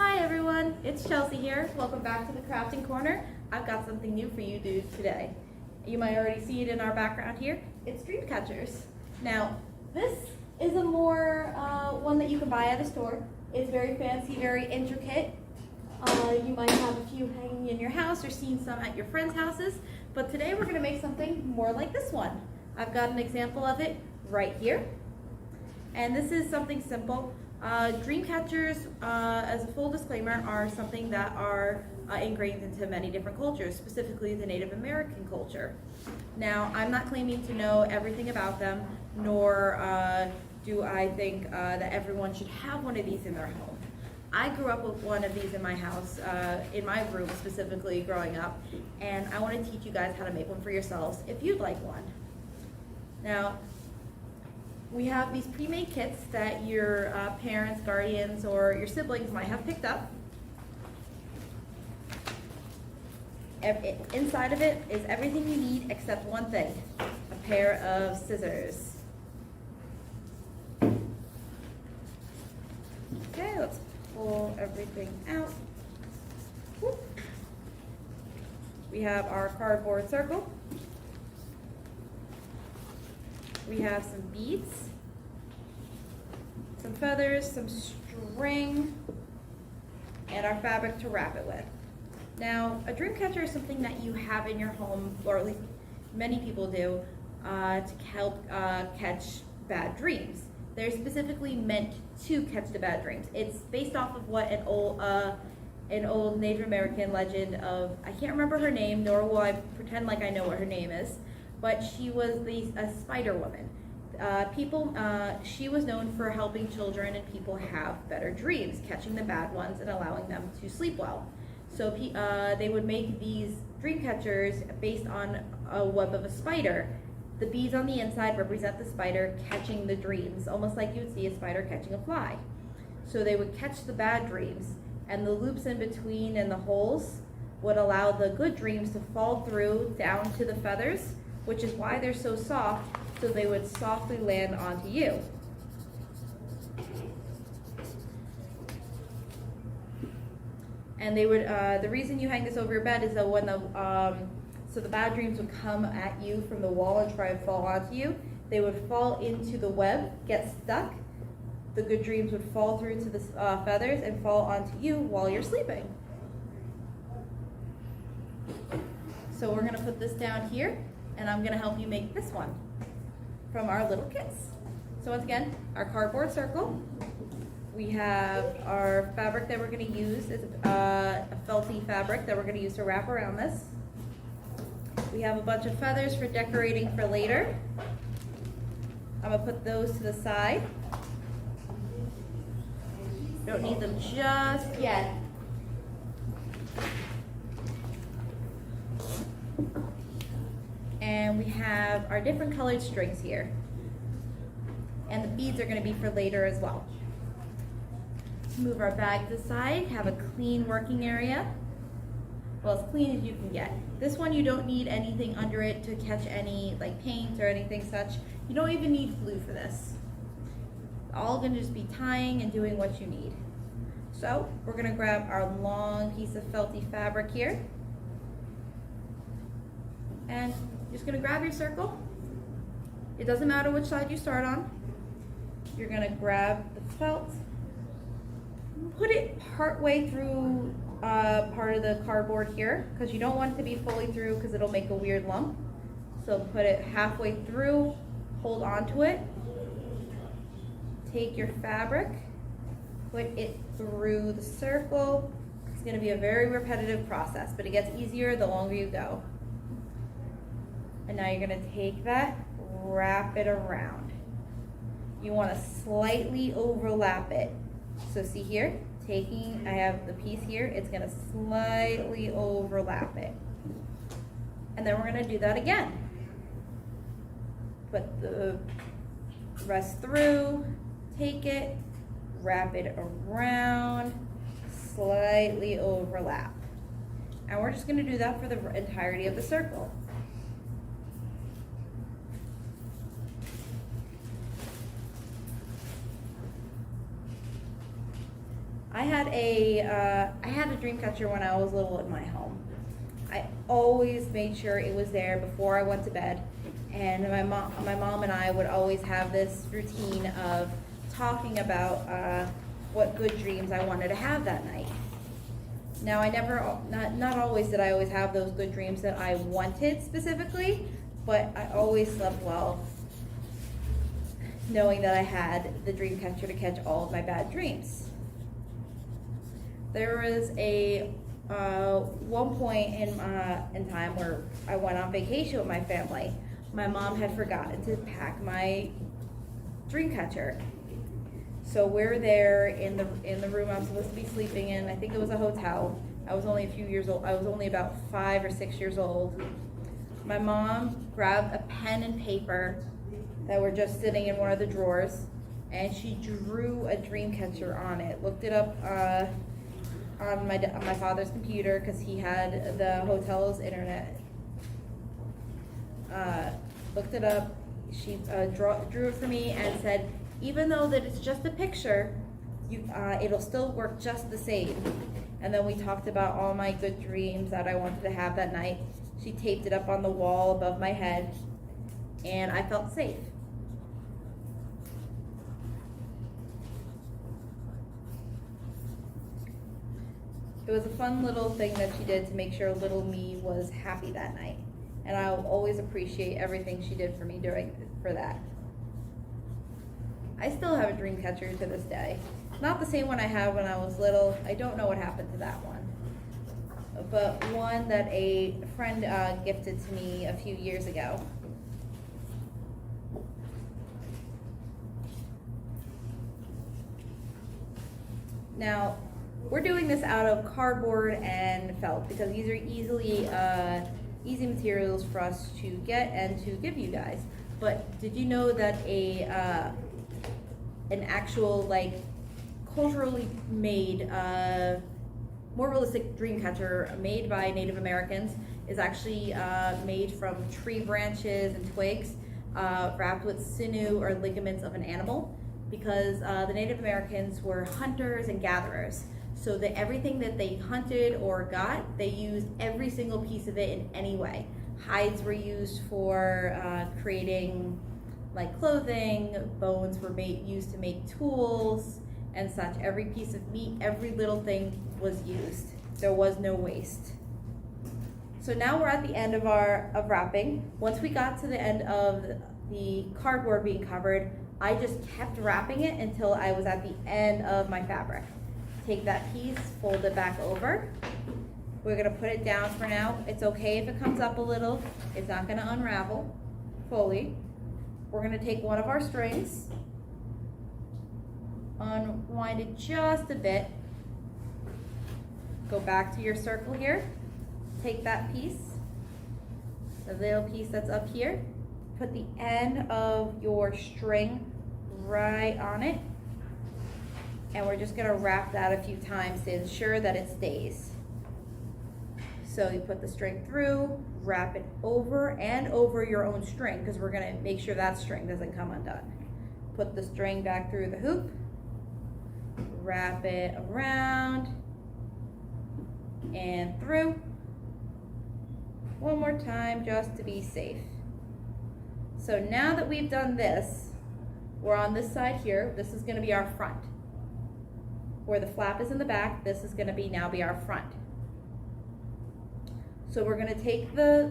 Hi everyone, it's Chelsea here. Welcome back to the Crafting Corner. I've got something new for you to do today. You might already see it in our background here. It's dream catchers. Now, this is a more one that you can buy at a store. It's very fancy, very intricate. You might have a few hanging in your house or seen some at your friends' houses, but today we're going to make something more like this one. I've got an example of it right here. And this is something simple. Dream catchers, as a full disclaimer, are something that are ingrained into many different cultures, specifically the Native American culture. Now, I'm not claiming to know everything about them, nor do I think that everyone should have one of these in their home. I grew up with one of these in my house, in my room specifically growing up, and I want to teach you guys how to make one for yourselves if you'd like one. Now, we have these pre-made kits that your parents, guardians, or your siblings might have picked up. Inside of it is everything you need except one thing, a pair of scissors. Okay, let's pull everything out. Whoop. We have our cardboard circle. We have some beads, some feathers, some string, and our fabric to wrap it with. Now, a dream catcher is something that you have in your home, or at least many people do, to help catch bad dreams. They're specifically meant to catch the bad dreams. It's based off of what an old Native American legend of, I can't remember her name, nor will I pretend like I know what her name is, but she was a spider woman. She was known for helping children and people have better dreams, catching the bad ones and allowing them to sleep well. So they would make these dream catchers based on a web of a spider. The beads on the inside represent the spider catching the dreams, almost like you would see a spider catching a fly. So they would catch the bad dreams, and the loops in between and the holes would allow the good dreams to fall through down to the feathers, which is why they're so soft, so they would softly land onto you. And they would, the reason you hang this over your bed is that when so the bad dreams would come at you from the wall and try and fall onto you, they would fall into the web, get stuck. The good dreams would fall through to the feathers and fall onto you while you're sleeping. So we're gonna put this down here, and I'm going to help you make this one from our little kits. So once again, our cardboard circle. We have our fabric that we're going to use. It's a felty fabric that we're going to use to wrap around this. We have a bunch of feathers for decorating for later. I'm going to put those to the side. Don't need them just yet. And we have our different colored strings here. And the beads are going to be for later as well. Move our bag to the side, have a clean working area. Well, as clean as you can get. This one you don't need anything under it to catch any like paint or anything such. You don't even need glue for this. All going to just be tying and doing what you need. So we're going to grab our long piece of felty fabric here. And just going to grab your circle. It doesn't matter which side you start on. You're going to grab the felt, put it part way through part of the cardboard here, because you don't want it to be fully through because it'll make a weird lump. So put it halfway through, hold onto it, take your fabric, put it through the circle. It's going to be a very repetitive process, but it gets easier the longer you go. And now you're going to take that, wrap it around. You want to slightly overlap it. So see here, I have the piece here, it's going to slightly overlap it. And then we're going to do that again. Put the rest through, take it, wrap it around, slightly overlap. And we're just going to do that for the entirety of the circle. I had a dream catcher when I was little in my home. I always made sure it was there before I went to bed, and my mom and I would always have this routine of talking about what good dreams I wanted to have that night. Now, not always did I always have those good dreams that I wanted specifically, but I always slept well, knowing that I had the dream catcher to catch all of my bad dreams. There was a one point in time where I went on vacation with my family. My mom had forgotten to pack my dream catcher. So we're there in the room I'm supposed to be sleeping in. I think it was a hotel. I was only a few years old. I was only about 5 or 6 years old. My mom grabbed a pen and paper that were just sitting in one of the drawers, and she drew a dream catcher on it. Looked it up on my father's computer because he had the hotel's internet. Looked it up. She drew it for me and said, even though that it's just a picture, it'll still work just the same. And then we talked about all my good dreams that I wanted to have that night. She taped it up on the wall above my head, and I felt safe. It was a fun little thing that she did to make sure little me was happy that night. And I'll always appreciate everything she did for me for that. I still have a dream catcher to this day. Not the same one I had when I was little. I don't know what happened to that one. But one that a friend gifted to me a few years ago. Now, we're doing this out of cardboard and felt because these are easy materials for us to get and to give you guys. But did you know that an actual, like, culturally made, more realistic dream catcher made by Native Americans is actually made from tree branches and twigs wrapped with sinew or ligaments of an animal, because the Native Americans were hunters and gatherers. So that everything that they hunted or got, they used every single piece of it in any way. Hides were used for creating like clothing, bones were used to make tools and such. Every piece of meat, every little thing was used. There was no waste. So now we're at the end of wrapping. Once we got to the end of the cardboard being covered, I just kept wrapping it until I was at the end of my fabric. Take that piece, fold it back over. We're gonna put it down for now. It's okay if it comes up a little. It's not gonna unravel fully. We're gonna take one of our strings, unwind it just a bit, go back to your circle here, take that piece, the little piece that's up here, put the end of your string right on it, and we're just gonna wrap that a few times to ensure that it stays. So you put the string through, wrap it over and over your own string, because we're gonna make sure that string doesn't come undone. Put the string back through the hoop, wrap it around and through. One more time just to be safe. So now that we've done this, we're on this side here. This is gonna be our front. Where the flap is in the back, this is gonna be our front. So we're gonna take the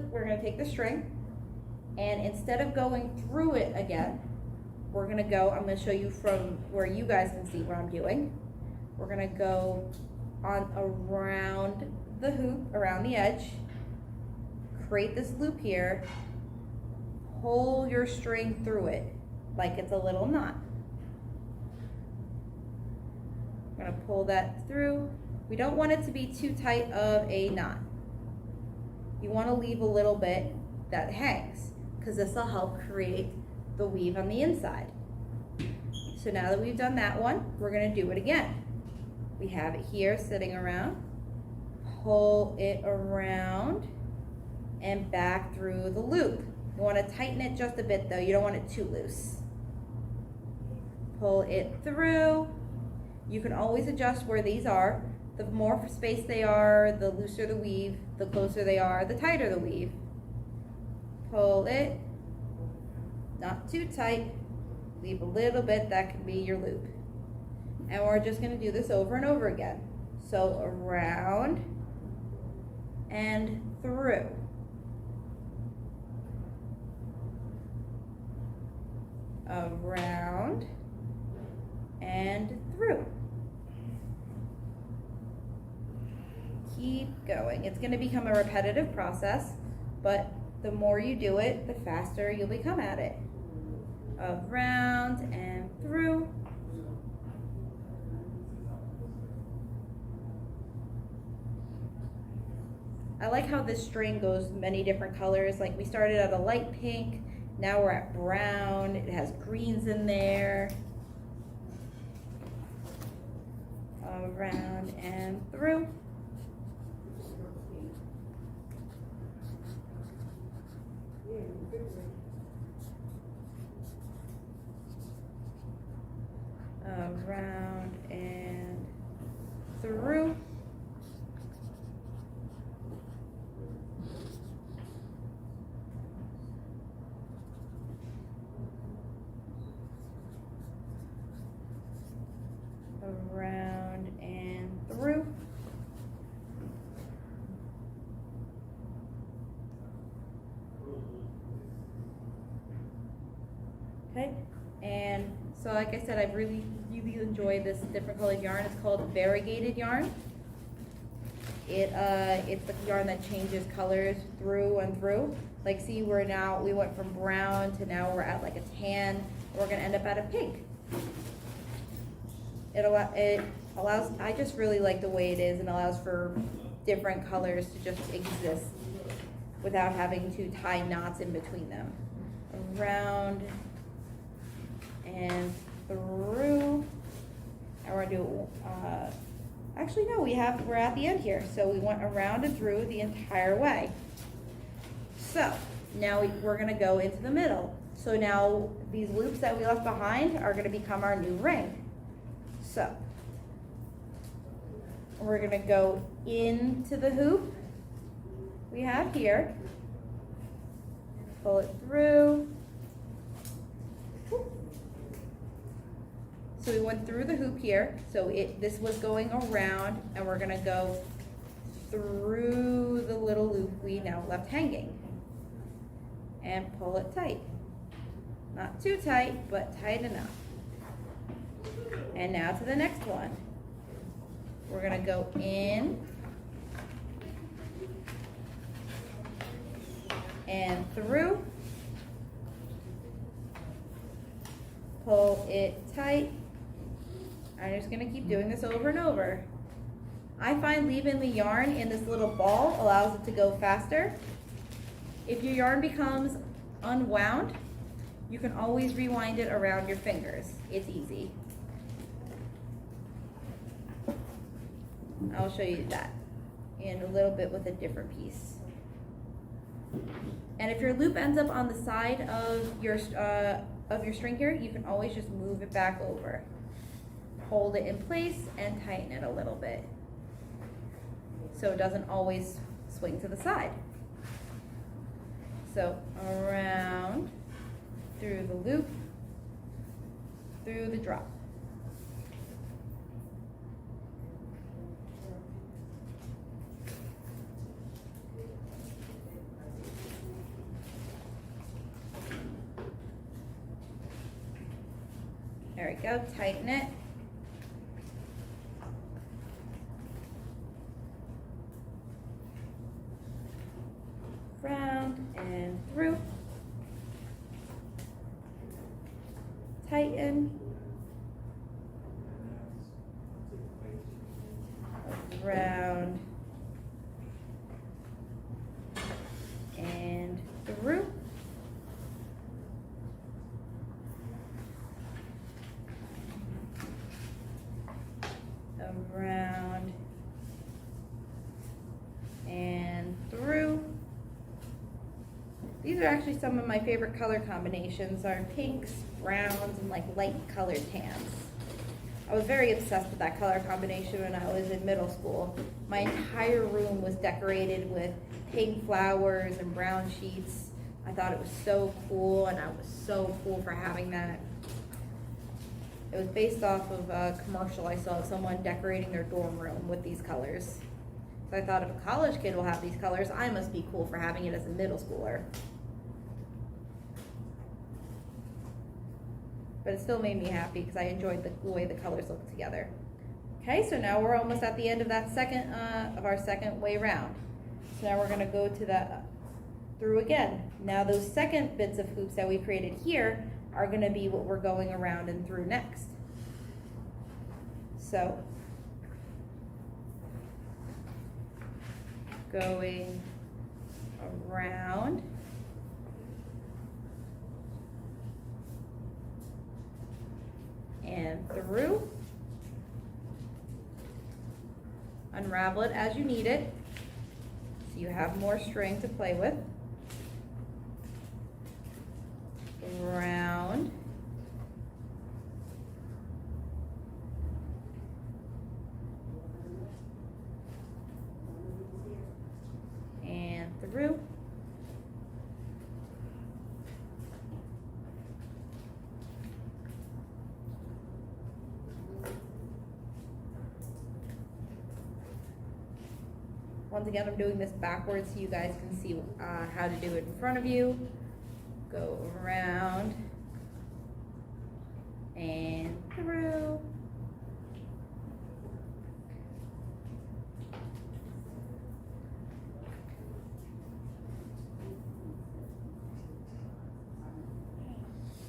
string, and instead of going through it again, I'm gonna show you from where you guys can see what I'm doing. We're gonna go on around the hoop, around the edge, create this loop here, pull your string through it like it's a little knot. We're gonna pull that through. We don't want it to be too tight of a knot. You want to leave a little bit that hangs, because this will help create the weave on the inside. So now that we've done that one, we're going to do it again. We have it here sitting around, pull it around and back through the loop. You want to tighten it just a bit though, you don't want it too loose. Pull it through, You can always adjust where these are. The more space they are, the looser the weave. The closer they are, the tighter the weave. Pull it, not too tight. Leave a little bit, that can be your loop. And we're just gonna do this over and over again. So around and through. Around and through. Keep going. It's going to become a repetitive process, but the more you do it, the faster you'll become at it. Around and through. I like how this string goes many different colors. Like we started at a light pink, now we're at brown, it has greens in there. Around and through. Around and through. Around and through. Okay, and so like I said, I really enjoy this different colored yarn. It's called variegated yarn. It's the yarn that changes colors through and through. Like see, we went from brown to now we're at like a tan. We're gonna end up at a pink. It allows, I just really like the way it is, and allows for different colors to just exist without having to tie knots in between them. Around and through. And we're gonna do, actually no, we're at the end here. So we went around and through the entire way. So now we're gonna go into the middle. So now these loops that we left behind are gonna become our new ring. So we're gonna go into the hoop we have here, pull it through. So we went through the hoop here, so this was going around, and we're gonna go through the little loop we now left hanging and pull it tight. Not too tight, but tight enough. And now to the next one. We're gonna go in and through, pull it tight. I'm just gonna keep doing this over and over. I find leaving the yarn in this little ball allows it to go faster. If your yarn becomes unwound, you can always rewind it around your fingers. It's easy. I'll show you that in a little bit with a different piece. And if your loop ends up on the side of your string here, you can always just move it back over. Hold it in place and tighten it a little bit so it doesn't always swing to the side. So around, through the loop, through the drop. There we go, tighten it. Round and through. Tighten. Round and through. Around and through. These are actually some of my favorite color combinations, are pinks, browns, and like light colored tans. I was very obsessed with that color combination when I was in middle school. My entire room was decorated with pink flowers and brown sheets. I thought it was so cool, and I was so cool for having that. It was based off of a commercial I saw of someone decorating their dorm room with these colors. So I thought if a college kid will have these colors, I must be cool for having it as a middle schooler. But it still made me happy because I enjoyed the way the colors looked together. Okay, so now we're almost at the end of that second of our second way round. So now we're going to go to the through again. Now those second bits of hoops that we created here are going to be what we're going around and through next. So going around and through. Unravel it as you need it, so you have more string to play with. Around. And through. Once again, I'm doing this backwards so you guys can see how to do it in front of you. Go around and through.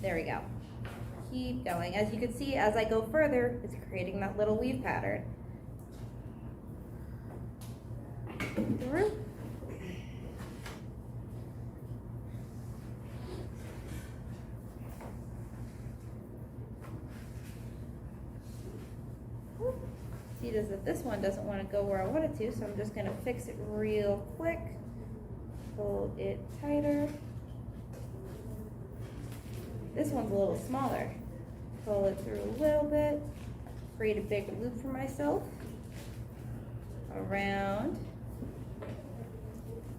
There we go. Keep going. As you can see, as I go further, it's creating that little weave pattern. Through. See, that this one doesn't want to go where I want it to, so I'm just going to fix it real quick. Pull it tighter. This one's a little smaller. Pull it through a little bit. Create a big loop for myself. Around.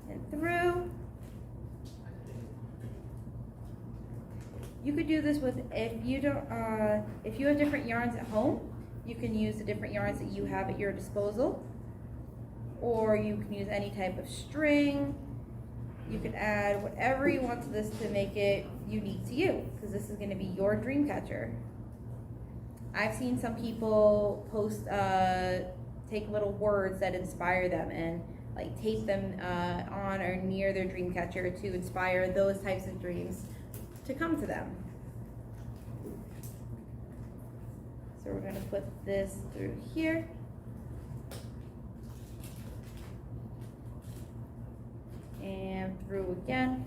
And through. You could do this with, if you have different yarns at home, you can use the different yarns that you have at your disposal, or you can use any type of string. You can add whatever you want to this to make it unique to you, because this is going to be your dream catcher. I've seen some people post, take little words that inspire them and like tape them on or near their dream catcher to inspire those types of dreams to come to them. So we're going to put this through here. And through again.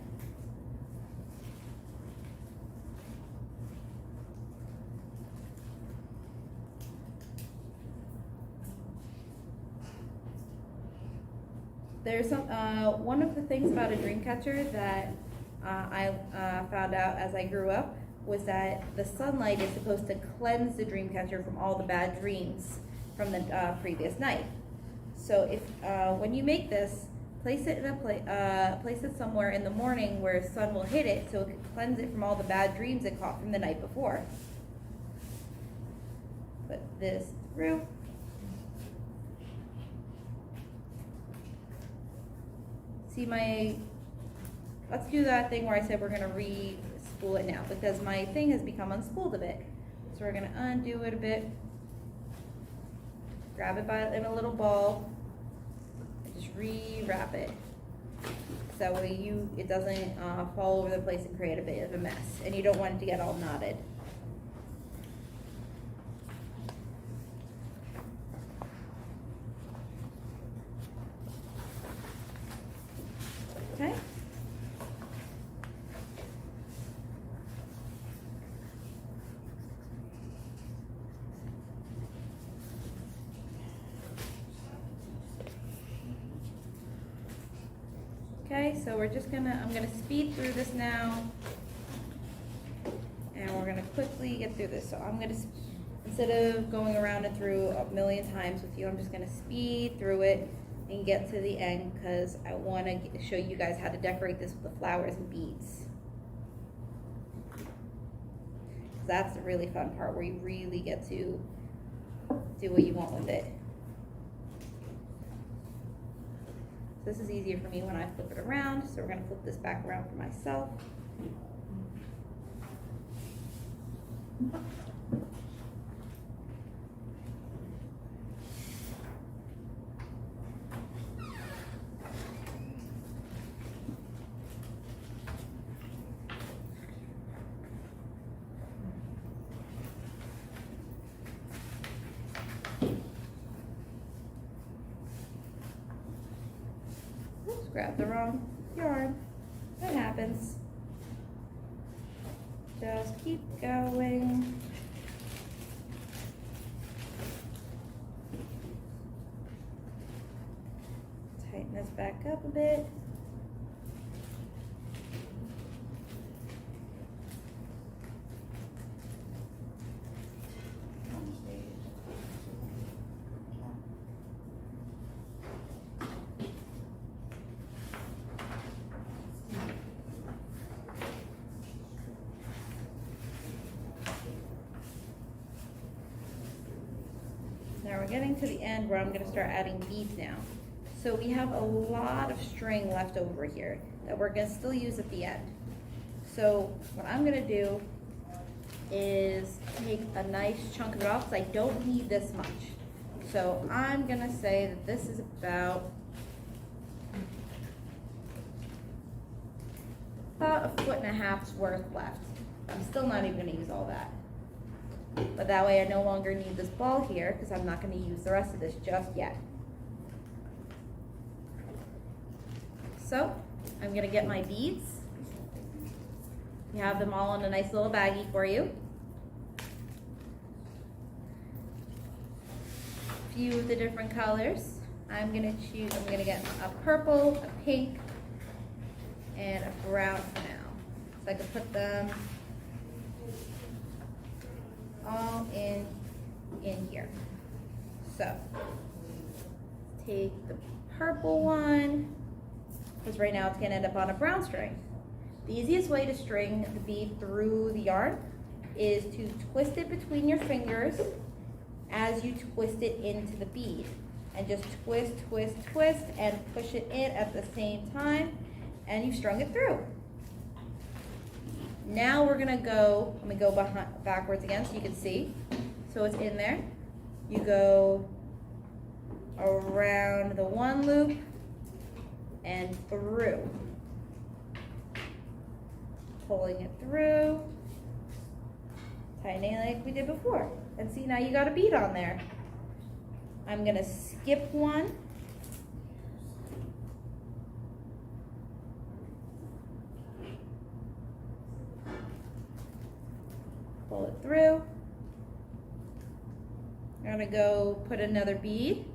There's some, one of the things about a dream catcher that I found out as I grew up was that the sunlight is supposed to cleanse the dream catcher from all the bad dreams from the previous night. So if when you make this, place it in a place it somewhere in the morning where the sun will hit it, so it can cleanse it from all the bad dreams it caught from the night before. Put this through. See let's do that thing where I said we're gonna re-spool it now, because my thing has become unspooled a bit. So we're gonna undo it a bit, grab it in a little ball, and just re-wrap it. So that way it doesn't fall over the place and create a bit of a mess, and you don't want it to get all knotted. Okay. Okay, so I'm gonna speed through this now, and we're gonna quickly get through this. So I'm gonna instead of going around and through a million times with you, I'm just gonna speed through it and get to the end because I wanna show you guys how to decorate this with the flowers and beads. That's the really fun part where you really get to do what you want with it. So this is easier for me when I flip it around, so we're gonna flip this back around for myself. Oops, grab the wrong yarn. That happens. Just keep going. Tighten this back up a bit. Now we're getting to the end where I'm going to start adding beads now. So we have a lot of string left over here that we're going to still use at the end. So what I'm going to do is take a nice chunk of it off because I don't need this much. So I'm going to say that this is about a 1.5 foot worth left. I'm still not even going to use all that. But that way I no longer need this ball here because I'm not going to use the rest of this just yet. So I'm going to get my beads. You have them all in a nice little baggie for you. A few of the different colors. I'm going to get a purple, a pink, and a brown for now. So I can put them all in here. So take the purple one, because right now it's going to end up on a brown string. The easiest way to string the bead through the yarn is to twist it between your fingers as you twist it into the bead, and just twist, twist, twist, and push it in at the same time, and you've strung it through. Now we're gonna go, let me go backwards again so you can see. So it's in there. You go around the one loop and through. Pulling it through, tightening like we did before. And see, now you got a bead on there. I'm gonna skip one. Pull it through. I'm gonna go put another bead.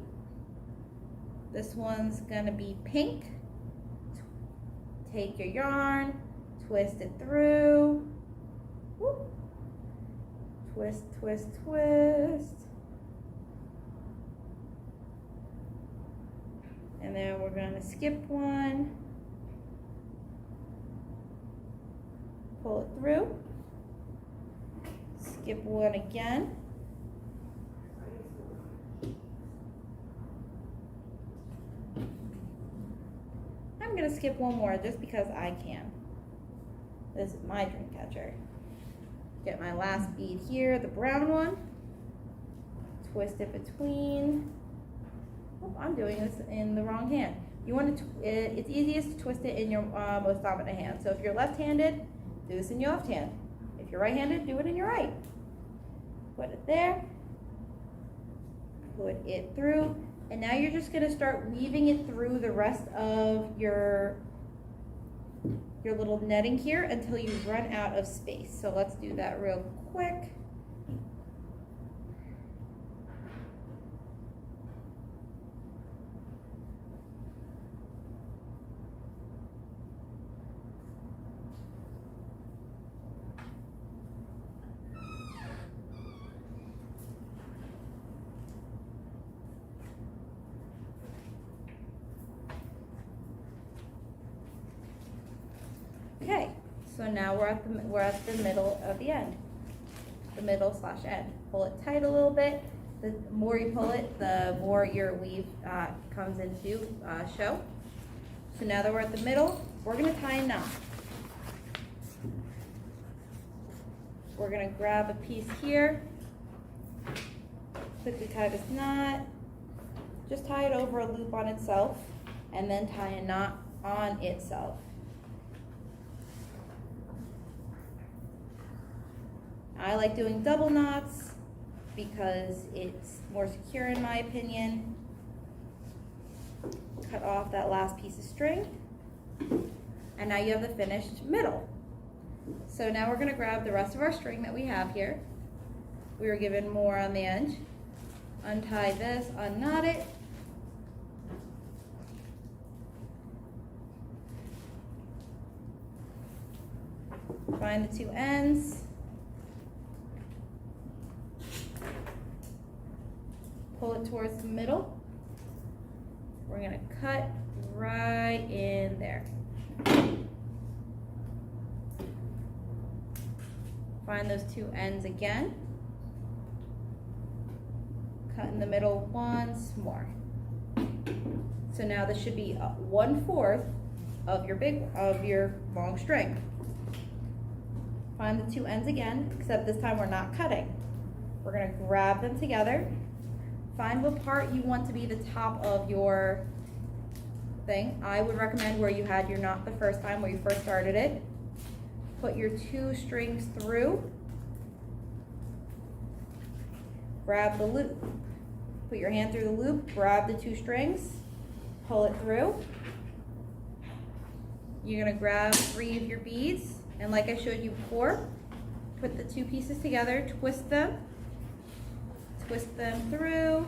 This one's gonna be pink. Take your yarn, twist it through. Whoop. Twist, twist, twist. And then we're gonna skip one. Pull it through. Skip one again. I'm gonna skip one more just because I can. This is my dream catcher. Get my last bead here, the brown one. Twist it between. Oh, I'm doing this in the wrong hand. You want to, it's easiest to twist it in your most dominant hand. So if you're left-handed, do this in your left hand. If you're right-handed, do it in your right. Put it there. Put it through. And now you're just going to start weaving it through the rest of your little netting here until you run out of space. So let's do that real quick. So now we're at the middle of the end, the middle / end. Pull it tight a little bit. The more you pull it, the more your weave comes into show. So now that we're at the middle, we're gonna tie a knot. We're gonna grab a piece here, quickly tie this knot. Just tie it over a loop on itself, and then tie a knot on itself. I like doing double knots because it's more secure in my opinion. Cut off that last piece of string, and now you have the finished middle. So now we're going to grab the rest of our string that we have here. We were given more on the end. Untie this, unknot it. Find the two ends. Pull it towards the middle. We're going to cut right in there. Find those two ends again. Cut in the middle once more. So now this should be 1/4 of your long string. Find the two ends again, except this time we're not cutting. We're going to grab them together. Find what part you want to be the top of your thing. I would recommend where you had your knot the first time, where you first started it. Put your two strings through. Grab the loop. Put your hand through the loop, grab the two strings, pull it through. You're going to grab 3 of your beads, and like I showed you before, put the two pieces together, twist them through.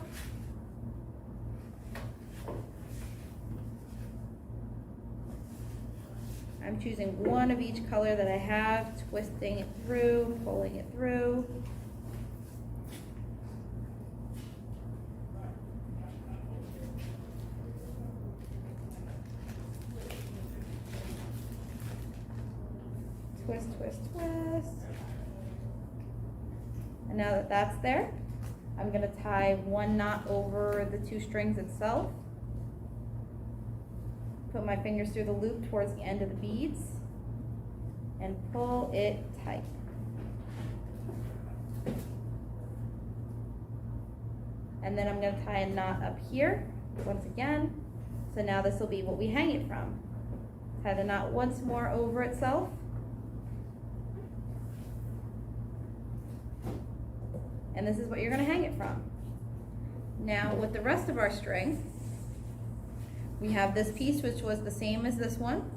I'm choosing one of each color that I have, twisting it through, pulling it through. Twist, twist, twist. And now that that's there, I'm going to tie one knot over the two strings itself. Put my fingers through the loop towards the end of the beads and pull it tight. And then I'm going to tie a knot up here once again. So now this will be what we hang it from. Tie the knot once more over itself. And this is what you're going to hang it from. Now with the rest of our string, we have this piece which was the same as this one.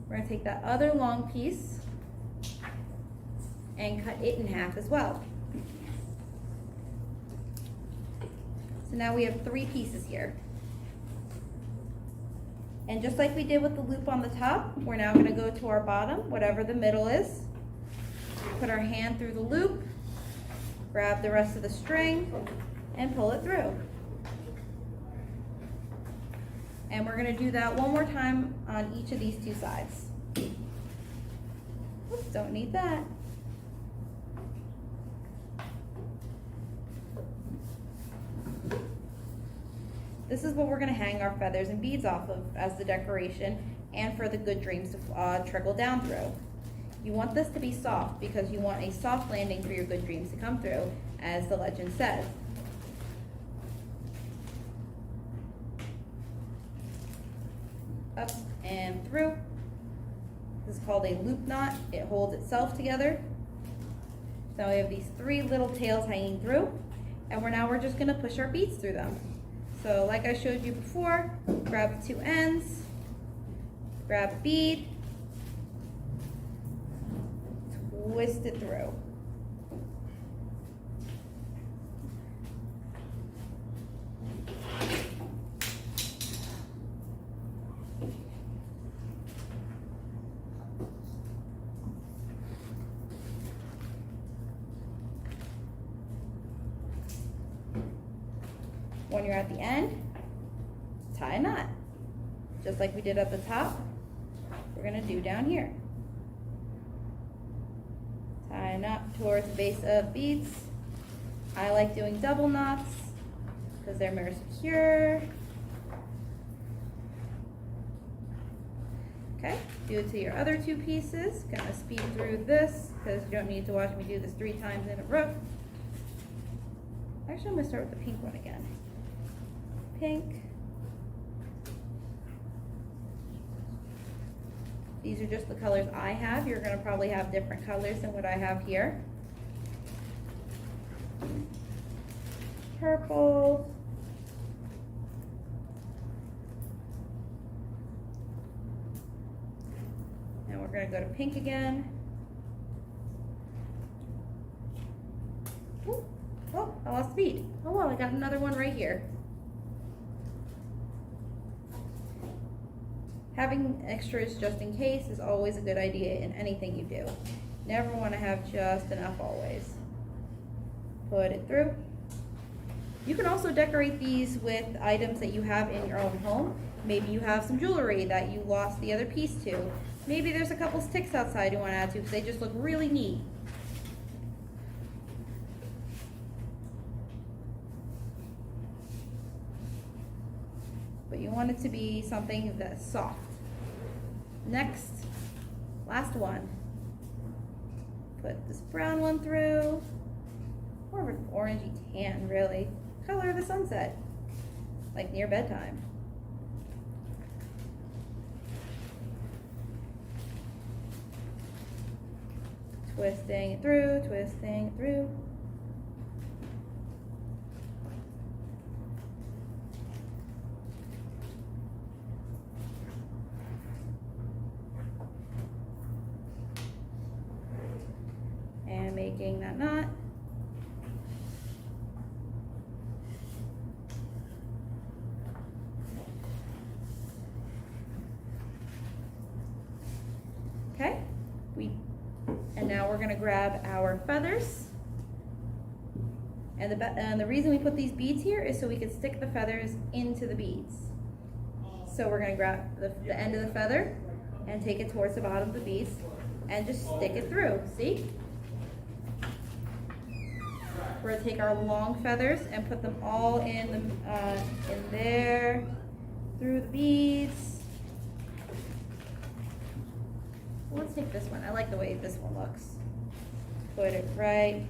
We're going to take that other long piece and cut it in half as well. So now we have 3 pieces here. And just like we did with the loop on the top, we're now going to go to our bottom, whatever the middle is. Put our hand through the loop, grab the rest of the string, and pull it through. And we're going to do that one more time on each of these 2 sides. Oops, don't need that. This is what we're going to hang our feathers and beads off of as the decoration and for the good dreams to trickle down through. You want this to be soft because you want a soft landing for your good dreams to come through, as the legend says. Up and through. This is called a loop knot. It holds itself together. So we have these 3 little tails hanging through, and we're just going to push our beads through them. So like I showed you before, grab the 2 ends, grab a bead, twist it through. When you're at the end, tie a knot. Just like we did at the top, we're going to do down here. Tie a knot towards the base of beads. I like doing double knots because they're more secure. Okay, do it to your other two pieces. Gonna speed through this because you don't need to watch me do this 3 times in a row. Actually, I'm gonna start with the pink one again. Pink. These are just the colors I have. You're gonna probably have different colors than what I have here. Purple. And we're gonna go to pink again. Ooh. Oh, I lost speed. Oh well, I got another one right here. Having extras just in case is always a good idea in anything you do. Never want to have just enough always. Put it through. You can also decorate these with items that you have in your own home. Maybe you have some jewelry that you lost the other piece to. Maybe there's a couple sticks outside you want to add to because they just look really neat. But you want it to be something that's soft. Next, last one. Put this brown one through. More of an orangey tan, really. Color of the sunset, like near bedtime. Twisting it through, twisting it through. And making that knot. Okay, and now we're gonna grab our feathers. And the reason we put these beads here is so we can stick the feathers into the beads. So we're gonna grab the end of the feather and take it towards the bottom of the beads and just stick it through, see? We're gonna take our long feathers and put them all in there, through the beads. Let's take this one. I like the way this one looks. Put it right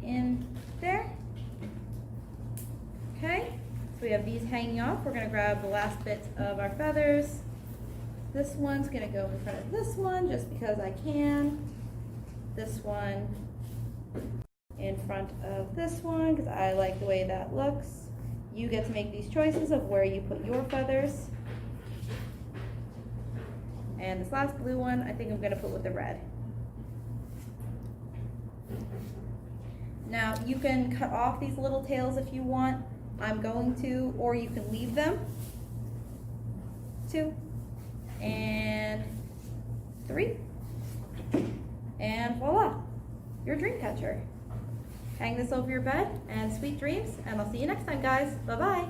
in there. Okay, so we have these hanging off. We're gonna grab the last bits of our feathers. This one's gonna go in front of this one just because I can. This one in front of this one because I like the way that looks. You get to make these choices of where you put your feathers. And this last blue one, I think I'm gonna put with the red. Now you can cut off these little tails if you want. I'm going to, or you can leave them. 2 and 3. And voila, your dream catcher. Hang this over your bed and sweet dreams, and I'll see you next time, guys. Bye-bye.